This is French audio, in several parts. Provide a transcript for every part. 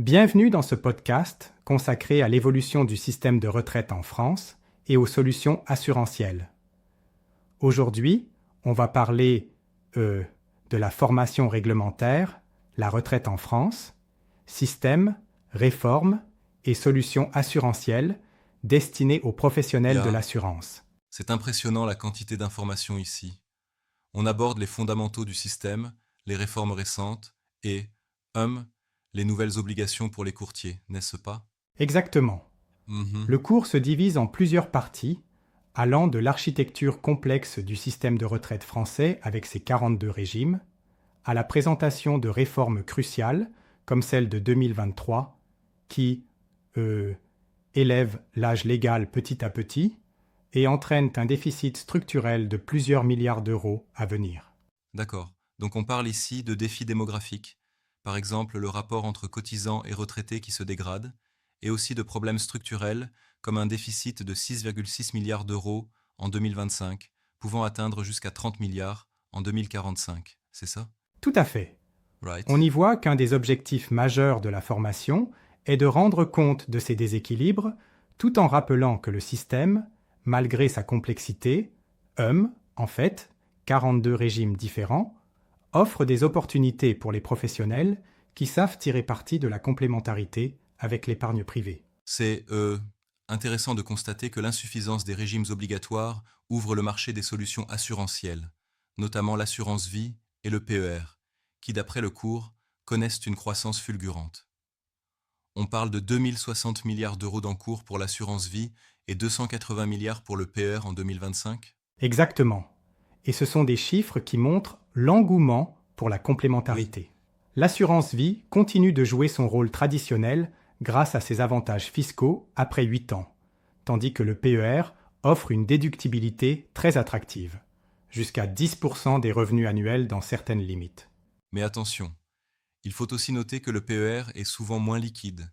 Bienvenue dans ce podcast consacré à l'évolution du système de retraite en France et aux solutions assurantielles. Aujourd'hui, on va parler de la formation réglementaire, la retraite en France, système, réforme et solutions assurantielles destinées aux professionnels de l'assurance. C'est impressionnant la quantité d'informations ici. On aborde les fondamentaux du système, les réformes récentes et, les nouvelles obligations pour les courtiers, n'est-ce pas? Exactement. Le cours se divise en plusieurs parties, allant de l'architecture complexe du système de retraite français avec ses 42 régimes, à la présentation de réformes cruciales, comme celle de 2023, qui élèvent l'âge légal petit à petit et entraînent un déficit structurel de plusieurs milliards d'euros à venir. D'accord. Donc on parle ici de défis démographiques, par exemple le rapport entre cotisants et retraités qui se dégrade, et aussi de problèmes structurels comme un déficit de 6,6 milliards d'euros en 2025, pouvant atteindre jusqu'à 30 milliards en 2045. C'est ça? Tout à fait. Right. On y voit qu'un des objectifs majeurs de la formation est de rendre compte de ces déséquilibres tout en rappelant que le système, malgré sa complexité, en fait, 42 régimes différents, offre des opportunités pour les professionnels qui savent tirer parti de la complémentarité avec l'épargne privée. C'est intéressant de constater que l'insuffisance des régimes obligatoires ouvre le marché des solutions assurantielles, notamment l'assurance vie et le PER, qui d'après le cours connaissent une croissance fulgurante. On parle de 2060 milliards d'euros d'encours pour l'assurance vie et 280 milliards pour le PER en 2025. Exactement. Et ce sont des chiffres qui montrent l'engouement pour la complémentarité. L'assurance vie continue de jouer son rôle traditionnel grâce à ses avantages fiscaux après 8 ans, tandis que le PER offre une déductibilité très attractive, jusqu'à 10% des revenus annuels dans certaines limites. Mais attention, il faut aussi noter que le PER est souvent moins liquide,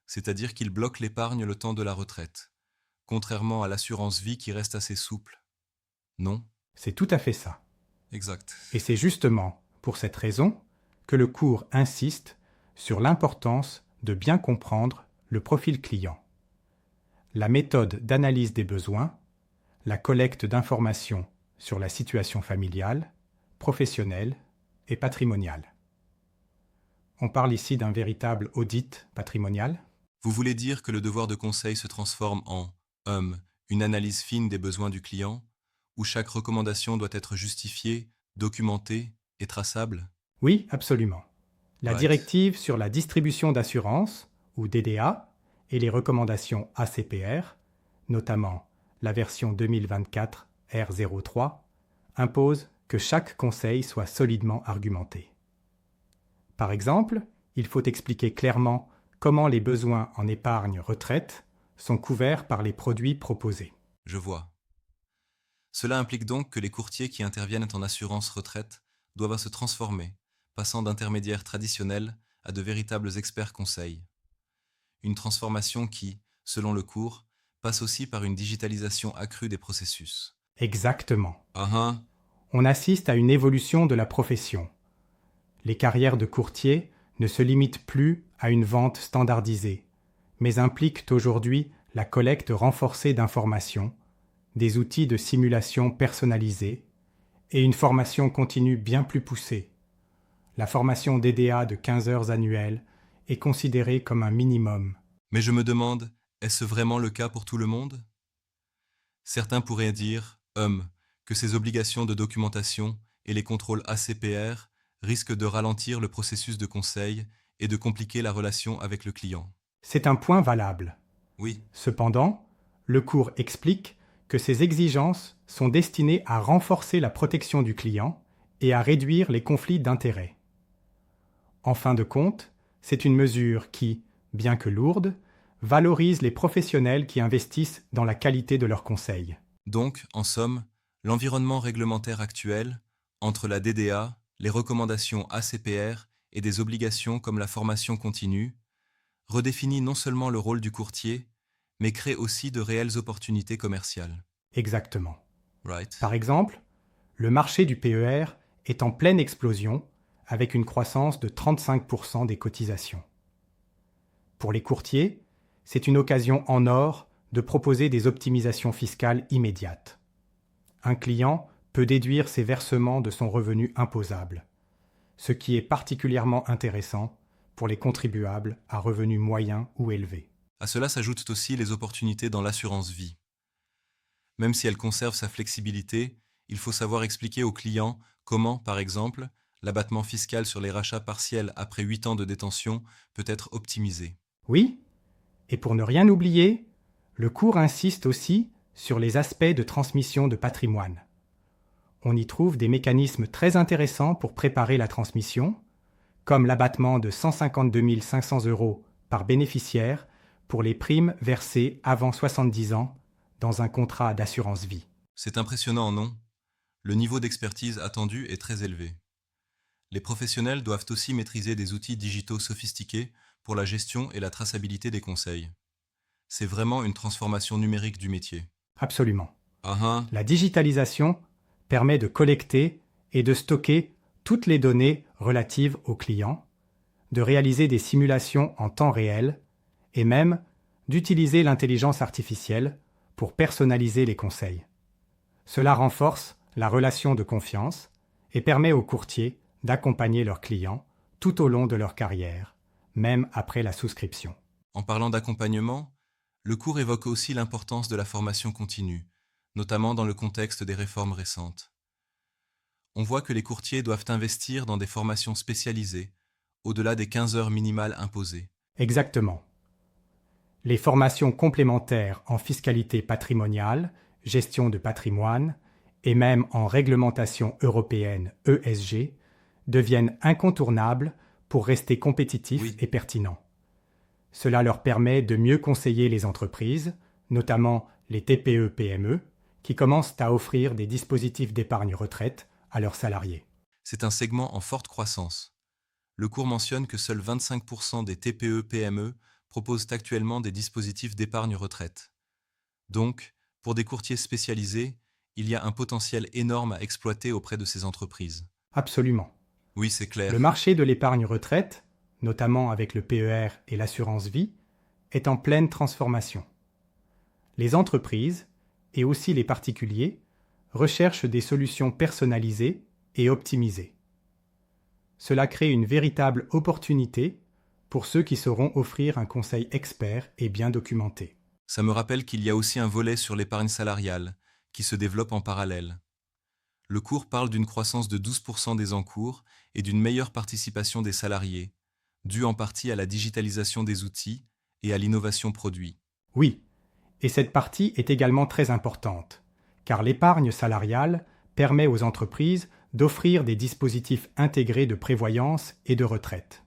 c'est-à-dire qu'il bloque l'épargne le temps de la retraite, contrairement à l'assurance vie qui reste assez souple. Non? C'est tout à fait ça. Exact. Et c'est justement pour cette raison que le cours insiste sur l'importance de bien comprendre le profil client, la méthode d'analyse des besoins, la collecte d'informations sur la situation familiale, professionnelle et patrimoniale. On parle ici d'un véritable audit patrimonial. Vous voulez dire que le devoir de conseil se transforme en une analyse fine des besoins du client, où chaque recommandation doit être justifiée, documentée et traçable? Oui, absolument. La Right. directive sur la distribution d'assurance, ou DDA, et les recommandations ACPR, notamment la version 2024 R03, imposent que chaque conseil soit solidement argumenté. Par exemple, il faut expliquer clairement comment les besoins en épargne retraite sont couverts par les produits proposés. Je vois. Cela implique donc que les courtiers qui interviennent en assurance retraite doivent se transformer, passant d'intermédiaires traditionnels à de véritables experts conseils. Une transformation qui, selon le cours, passe aussi par une digitalisation accrue des processus. Exactement. Ah On assiste à une évolution de la profession. Les carrières de courtier ne se limitent plus à une vente standardisée, mais impliquent aujourd'hui la collecte renforcée d'informations, des outils de simulation personnalisés et une formation continue bien plus poussée. La formation DDA de 15 heures annuelles est considérée comme un minimum. Mais je me demande, est-ce vraiment le cas pour tout le monde? Certains pourraient dire, que ces obligations de documentation et les contrôles ACPR risquent de ralentir le processus de conseil et de compliquer la relation avec le client. C'est un point valable. Oui, Cependant, le cours explique que ces exigences sont destinées à renforcer la protection du client et à réduire les conflits d'intérêts. En fin de compte, c'est une mesure qui, bien que lourde, valorise les professionnels qui investissent dans la qualité de leurs conseils. donc, en somme, l'environnement réglementaire actuel, entre la DDA, les recommandations ACPR et des obligations comme la formation continue, redéfinit non seulement le rôle du courtier, mais crée aussi de réelles opportunités commerciales. Exactement. Right. Par exemple, le marché du PER est en pleine explosion avec une croissance de 35% des cotisations. Pour les courtiers, c'est une occasion en or de proposer des optimisations fiscales immédiates. Un client peut déduire ses versements de son revenu imposable, ce qui est particulièrement intéressant pour les contribuables à revenus moyens ou élevés. À cela s'ajoutent aussi les opportunités dans l'assurance vie. Même si elle conserve sa flexibilité, il faut savoir expliquer aux clients comment, par exemple, l'abattement fiscal sur les rachats partiels après 8 ans de détention peut être optimisé. Oui, et pour ne rien oublier, le cours insiste aussi sur les aspects de transmission de patrimoine. On y trouve des mécanismes très intéressants pour préparer la transmission, comme l'abattement de 152 500 € par bénéficiaire pour les primes versées avant 70 ans dans un contrat d'assurance vie. C'est impressionnant, non? Le niveau d'expertise attendu est très élevé. Les professionnels doivent aussi maîtriser des outils digitaux sophistiqués pour la gestion et la traçabilité des conseils. C'est vraiment une transformation numérique du métier. Absolument. Ah La digitalisation permet de collecter et de stocker toutes les données relatives aux clients, de réaliser des simulations en temps réel et même d'utiliser l'intelligence artificielle pour personnaliser les conseils. Cela renforce la relation de confiance et permet aux courtiers d'accompagner leurs clients tout au long de leur carrière, même après la souscription. En parlant d'accompagnement, le cours évoque aussi l'importance de la formation continue, notamment dans le contexte des réformes récentes. On voit que les courtiers doivent investir dans des formations spécialisées, au-delà des 15 heures minimales imposées. Exactement. Les formations complémentaires en fiscalité patrimoniale, gestion de patrimoine et même en réglementation européenne ESG deviennent incontournables pour rester compétitifs et pertinents. Cela leur permet de mieux conseiller les entreprises, notamment les TPE-PME, qui commencent à offrir des dispositifs d'épargne retraite à leurs salariés. C'est un segment en forte croissance. Le cours mentionne que seuls 25% des TPE-PME proposent actuellement des dispositifs d'épargne retraite. Donc, pour des courtiers spécialisés, il y a un potentiel énorme à exploiter auprès de ces entreprises. Absolument. Oui, c'est clair. Le marché de l'épargne retraite, notamment avec le PER et l'assurance vie, est en pleine transformation. Les entreprises, et aussi les particuliers, recherchent des solutions personnalisées et optimisées. Cela crée une véritable opportunité pour ceux qui sauront offrir un conseil expert et bien documenté. Ça me rappelle qu'il y a aussi un volet sur l'épargne salariale, qui se développe en parallèle. Le cours parle d'une croissance de 12% des encours et d'une meilleure participation des salariés, due en partie à la digitalisation des outils et à l'innovation produit. Oui, et cette partie est également très importante, car l'épargne salariale permet aux entreprises d'offrir des dispositifs intégrés de prévoyance et de retraite.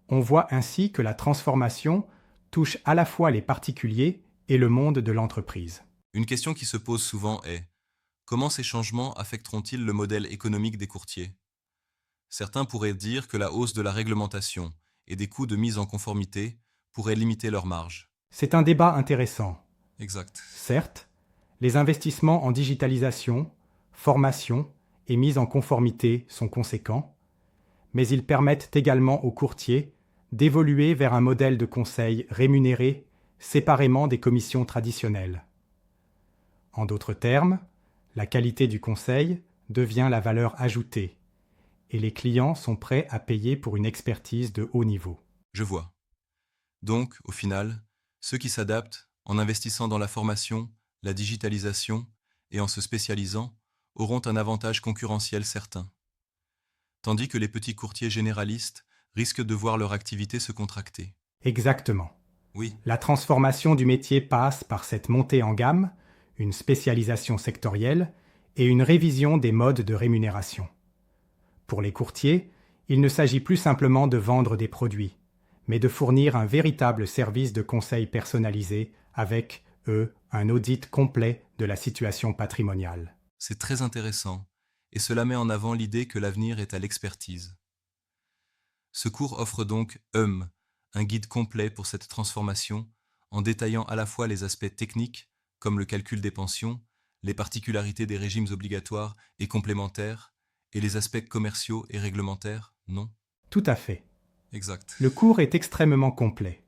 On voit ainsi que la transformation touche à la fois les particuliers et le monde de l'entreprise. Une question qui se pose souvent est: comment ces changements affecteront-ils le modèle économique des courtiers? Certains pourraient dire que la hausse de la réglementation et des coûts de mise en conformité pourraient limiter leurs marges. C'est un débat intéressant. Exact. Certes, les investissements en digitalisation, formation et mise en conformité sont conséquents, mais ils permettent également aux courtiers d'évoluer vers un modèle de conseil rémunéré séparément des commissions traditionnelles. En d'autres termes, la qualité du conseil devient la valeur ajoutée, et les clients sont prêts à payer pour une expertise de haut niveau. Je vois. Donc, au final, ceux qui s'adaptent, en investissant dans la formation, la digitalisation et en se spécialisant, auront un avantage concurrentiel certain. Tandis que les petits courtiers généralistes risquent de voir leur activité se contracter. Exactement. Oui, La transformation du métier passe par cette montée en gamme, une spécialisation sectorielle et une révision des modes de rémunération. Pour les courtiers, il ne s'agit plus simplement de vendre des produits, mais de fournir un véritable service de conseil personnalisé avec, un audit complet de la situation patrimoniale. c'est très intéressant, et cela met en avant l'idée que l'avenir est à l'expertise. Ce cours offre donc un guide complet pour cette transformation, en détaillant à la fois les aspects techniques, comme le calcul des pensions, les particularités des régimes obligatoires et complémentaires, et les aspects commerciaux et réglementaires, non? Tout à fait. Exact. Le cours est extrêmement complet.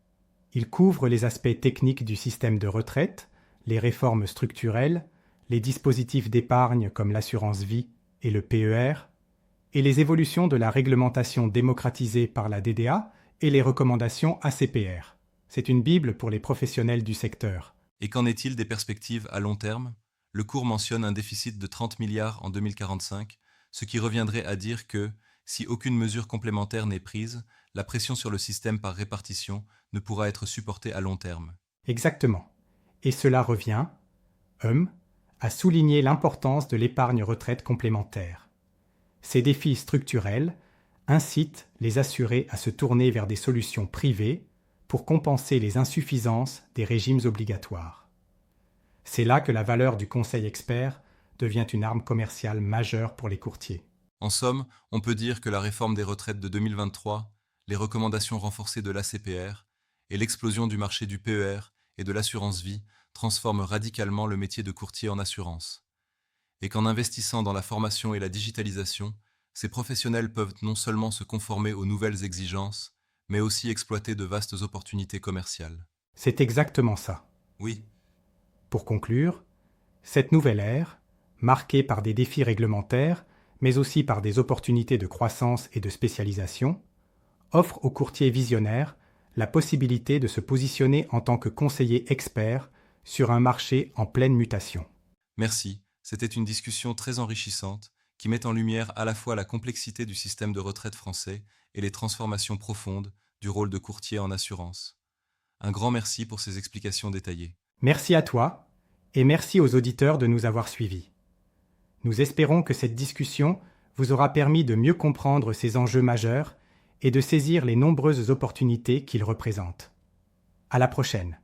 Il couvre les aspects techniques du système de retraite, les réformes structurelles, les dispositifs d'épargne comme l'assurance vie et le PER, et les évolutions de la réglementation démocratisée par la DDA et les recommandations ACPR. C'est une bible pour les professionnels du secteur. Et qu'en est-il des perspectives à long terme? Le cours mentionne un déficit de 30 milliards en 2045, ce qui reviendrait à dire que, si aucune mesure complémentaire n'est prise, la pression sur le système par répartition ne pourra être supportée à long terme. Exactement. Et cela revient, à souligner l'importance de l'épargne retraite complémentaire. Ces défis structurels incitent les assurés à se tourner vers des solutions privées pour compenser les insuffisances des régimes obligatoires. C'est là que la valeur du conseil expert devient une arme commerciale majeure pour les courtiers. En somme, on peut dire que la réforme des retraites de 2023, les recommandations renforcées de l'ACPR et l'explosion du marché du PER et de l'assurance vie transforment radicalement le métier de courtier en assurance. Et qu'en investissant dans la formation et la digitalisation, ces professionnels peuvent non seulement se conformer aux nouvelles exigences, mais aussi exploiter de vastes opportunités commerciales. C'est exactement ça. Oui, Pour conclure, cette nouvelle ère, marquée par des défis réglementaires, mais aussi par des opportunités de croissance et de spécialisation, offre aux courtiers visionnaires la possibilité de se positionner en tant que conseiller expert sur un marché en pleine mutation. merci. C'était une discussion très enrichissante qui met en lumière à la fois la complexité du système de retraite français et les transformations profondes du rôle de courtier en assurance. Un grand merci pour ces explications détaillées. Merci à toi et merci aux auditeurs de nous avoir suivis. Nous espérons que cette discussion vous aura permis de mieux comprendre ces enjeux majeurs et de saisir les nombreuses opportunités qu'ils représentent. À la prochaine.